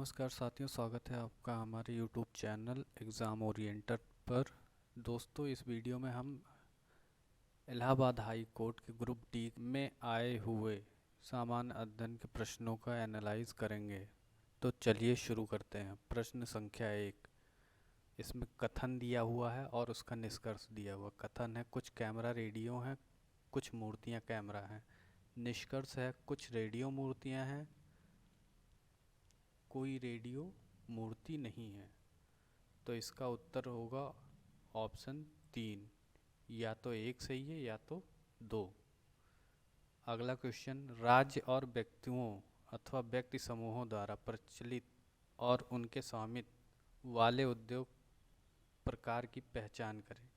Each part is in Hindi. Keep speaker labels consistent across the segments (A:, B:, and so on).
A: नमस्कार साथियों, स्वागत है आपका हमारे YouTube चैनल एग्ज़ाम ओरिएंटेड पर। दोस्तों, इस वीडियो में हम इलाहाबाद हाई कोर्ट के ग्रुप डी में आए हुए सामान्य अध्ययन के प्रश्नों का एनालाइज करेंगे। तो चलिए शुरू करते हैं। प्रश्न संख्या 1, इसमें कथन दिया हुआ है और उसका निष्कर्ष दिया हुआ। कथन है कुछ कैमरा रेडियो हैं, कुछ मूर्तियाँ कैमरा हैं। निष्कर्ष है कुछ रेडियो मूर्तियाँ हैं, कोई रेडियो मूर्ति नहीं है। तो इसका उत्तर होगा ऑप्शन 3, या तो 1 सही है या तो 2। अगला क्वेश्चन, राज्य और व्यक्तियों अथवा व्यक्ति समूहों द्वारा प्रचलित और उनके स्वामित्व वाले उद्योग प्रकार की पहचान करें।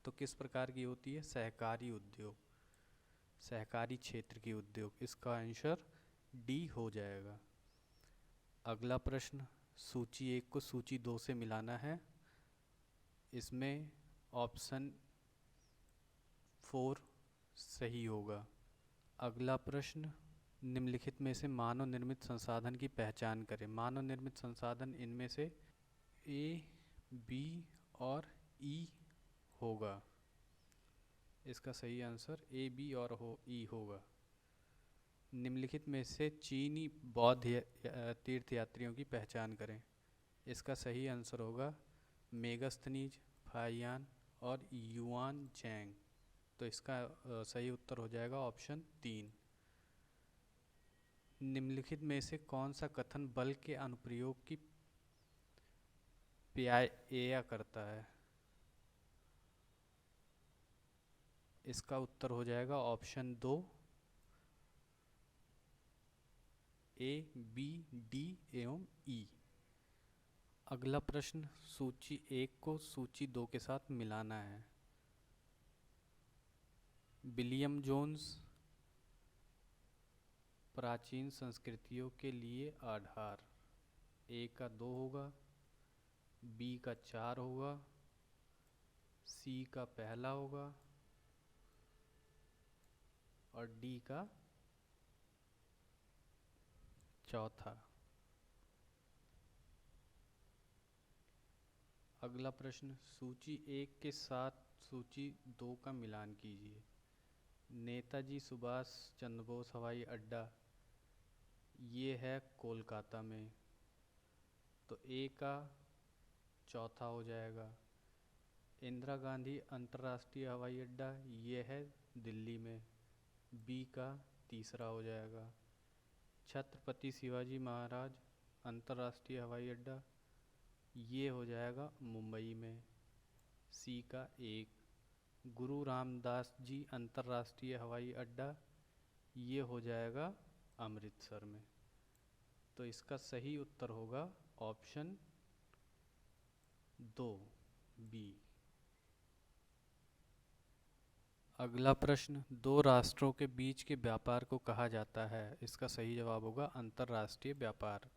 A: तो किस प्रकार की होती है? सहकारी उद्योग, सहकारी क्षेत्र की उद्योग। इसका आंसर डी हो जाएगा। अगला प्रश्न, सूची 1 को सूची 2 से मिलाना है। इसमें ऑप्शन 4 सही होगा। अगला प्रश्न, निम्नलिखित में से मानव निर्मित संसाधन की पहचान करें। मानव निर्मित संसाधन इनमें से ए, बी और ई होगा। इसका सही आंसर ए, बी और ई होगा। निम्नलिखित में से चीनी बौद्ध तीर्थयात्रियों की पहचान करें। इसका सही आंसर होगा मेगस्थनीज, फाहियान और युआन चैंग। तो इसका सही उत्तर हो जाएगा ऑप्शन 3। निम्नलिखित में से कौन सा कथन बल के अनुप्रयोग की व्याख्या करता है? इसका उत्तर हो जाएगा ऑप्शन 2, ए, बी, डी एवं ई। अगला प्रश्न, सूची 1 को सूची 2 के साथ मिलाना है। विलियम जोन्स प्राचीन संस्कृतियों के लिए आधार। ए का 2 होगा, बी का 4 होगा, सी का पहला होगा और डी का चौथा। अगला प्रश्न, सूची 1 के साथ सूची 2 का मिलान कीजिए। नेताजी सुभाष चंद्र बोस हवाई अड्डा, ये है कोलकाता में, तो ए का चौथा हो जाएगा। इंदिरा गांधी अंतर्राष्ट्रीय हवाई अड्डा, ये है दिल्ली में, बी का तीसरा हो जाएगा। छत्रपति शिवाजी महाराज अंतर्राष्ट्रीय हवाई अड्डा, ये हो जाएगा मुंबई में, सी का 1। गुरु रामदास जी अंतर्राष्ट्रीय हवाई अड्डा, ये हो जाएगा अमृतसर में। तो इसका सही उत्तर होगा ऑप्शन 2, बी। अगला प्रश्न, दो राष्ट्रों के बीच के व्यापार को कहा जाता है। इसका सही जवाब होगा अंतर्राष्ट्रीय व्यापार।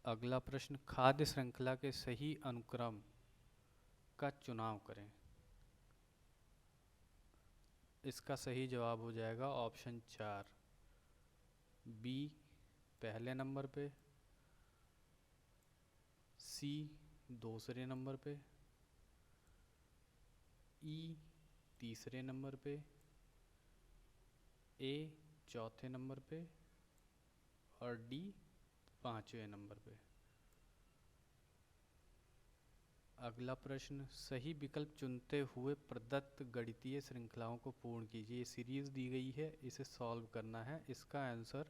A: अगला प्रश्न, खाद्य श्रृंखला के सही अनुक्रम का चुनाव करें। इसका सही जवाब हो जाएगा ऑप्शन 4, बी पहले नंबर पे, सी दूसरे नंबर पे, ई तीसरे नंबर पे, ए चौथे नंबर पे और डी 5वें नंबर पे। अगला प्रश्न, सही विकल्प चुनते हुए प्रदत्त गणितीय श्रृंखलाओं को पूर्ण कीजिए। ये सीरीज दी गई है, इसे सॉल्व करना है। इसका आंसर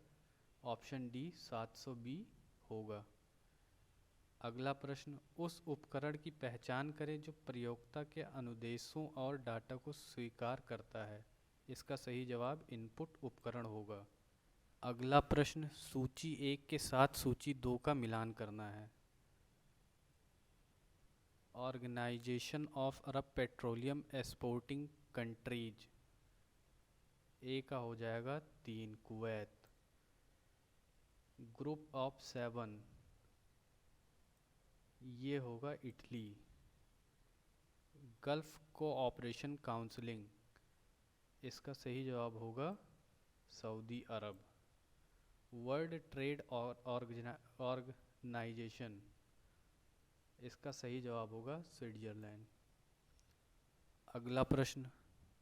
A: ऑप्शन डी 700 बी होगा। अगला प्रश्न, उस उपकरण की पहचान करें जो प्रयोक्ता के अनुदेशों और डाटा को स्वीकार करता है। इसका सही जवाब इनपुट उपकरण होगा। अगला प्रश्न, सूची 1 के साथ सूची 2 का मिलान करना है। Organization of Arab petroleum exporting countries, A का हो जाएगा 3, कुवैत। ग्रुप ऑफ 7, ये होगा इटली। गल्फ कोऑपरेशन काउंसिलिंग, इसका सही जवाब होगा सऊदी अरब। वर्ल्ड ट्रेड ऑर्गेनाइजेशन, इसका सही जवाब होगा स्विट्जरलैंड। अगला प्रश्न,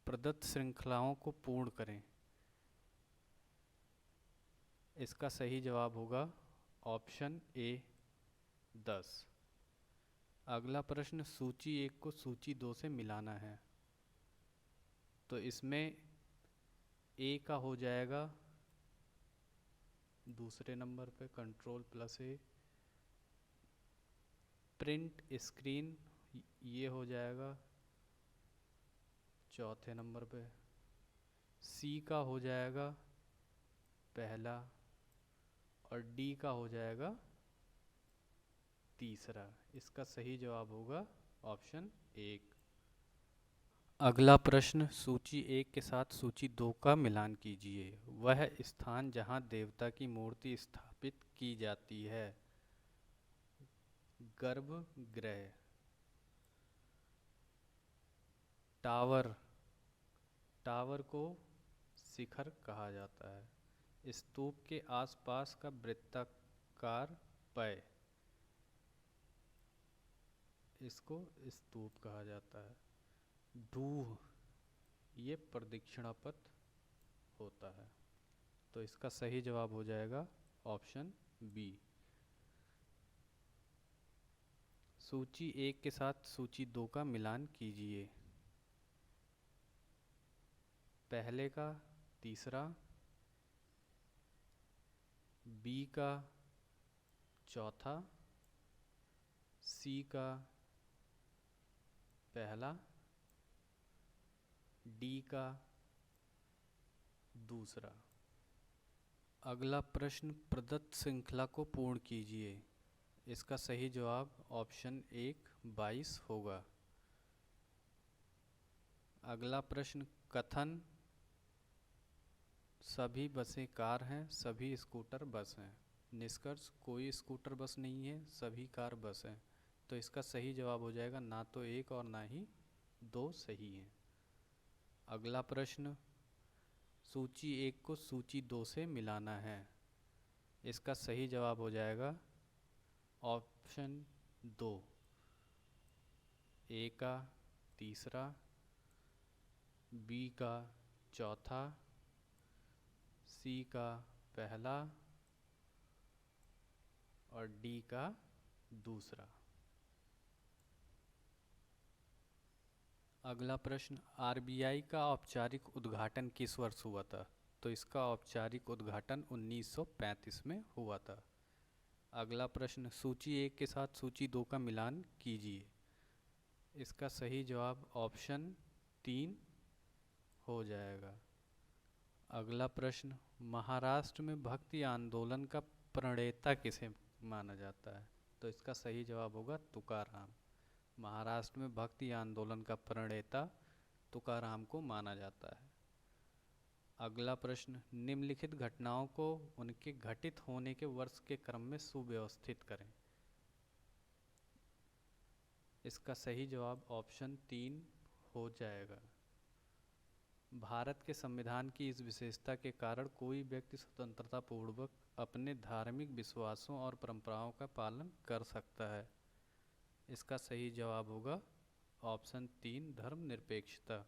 A: प्रदत्त श्रृंखलाओं को पूर्ण करें, इसका सही जवाब होगा ऑप्शन ए 10। अगला प्रश्न, सूची 1 को सूची 2 से मिलाना है, तो इसमें ए का हो जाएगा दूसरे नंबर पे Ctrl+A, प्रिंट स्क्रीन ये हो जाएगा चौथे नंबर पे, सी का हो जाएगा पहला, और डी का हो जाएगा तीसरा। इसका सही जवाब होगा ऑप्शन 1। अगला प्रश्न, सूची 1 के साथ सूची 2 का मिलान कीजिए। वह स्थान जहां देवता की मूर्ति स्थापित की जाती है, गर्भगृह, टावर, टावर को शिखर कहा जाता है, स्तूप के आसपास का वृत्ताकार पय, इसको स्तूप कहा जाता है, ढूह, ये प्रदक्षिणा पथ होता है। तो इसका सही जवाब हो जाएगा ऑप्शन बी। सूची 1 के साथ सूची 2 का मिलान कीजिए। पहले का तीसरा, बी का चौथा, सी का पहला, डी का दूसरा। अगला प्रश्न, प्रदत्त श्रृंखला को पूर्ण कीजिए, इसका सही जवाब ऑप्शन 1 22 होगा। अगला प्रश्न, कथन, सभी बसें कार हैं, सभी स्कूटर बस हैं। निष्कर्ष, कोई स्कूटर बस नहीं है, सभी कार बस हैं। तो इसका सही जवाब हो जाएगा ना तो 1 और ना ही 2 सही हैं। अगला प्रश्न, सूची 1 को सूची 2 से मिलाना है, इसका सही जवाब हो जाएगा ऑप्शन 2, ए का तीसरा, बी का चौथा, सी का पहला और डी का दूसरा। अगला प्रश्न, आरबीआई का औपचारिक उद्घाटन किस वर्ष हुआ था? तो इसका औपचारिक उद्घाटन 1935 में हुआ था। अगला प्रश्न, सूची 1 के साथ सूची 2 का मिलान कीजिए, इसका सही जवाब ऑप्शन 3 हो जाएगा। अगला प्रश्न, महाराष्ट्र में भक्ति आंदोलन का प्रणेता किसे माना जाता है? तो इसका सही जवाब होगा तुकाराम। महाराष्ट्र में भक्ति आंदोलन का प्रणेता तुकाराम को माना जाता है। अगला प्रश्न, निम्नलिखित घटनाओं को उनके घटित होने के वर्ष के क्रम में सुव्यवस्थित करें, इसका सही जवाब ऑप्शन 3 हो जाएगा। भारत के संविधान की इस विशेषता के कारण कोई व्यक्ति स्वतंत्रता पूर्वक अपने धार्मिक विश्वासों और परंपराओं का पालन कर सकता है, इसका सही जवाब होगा ऑप्शन 3 धर्मनिरपेक्षता।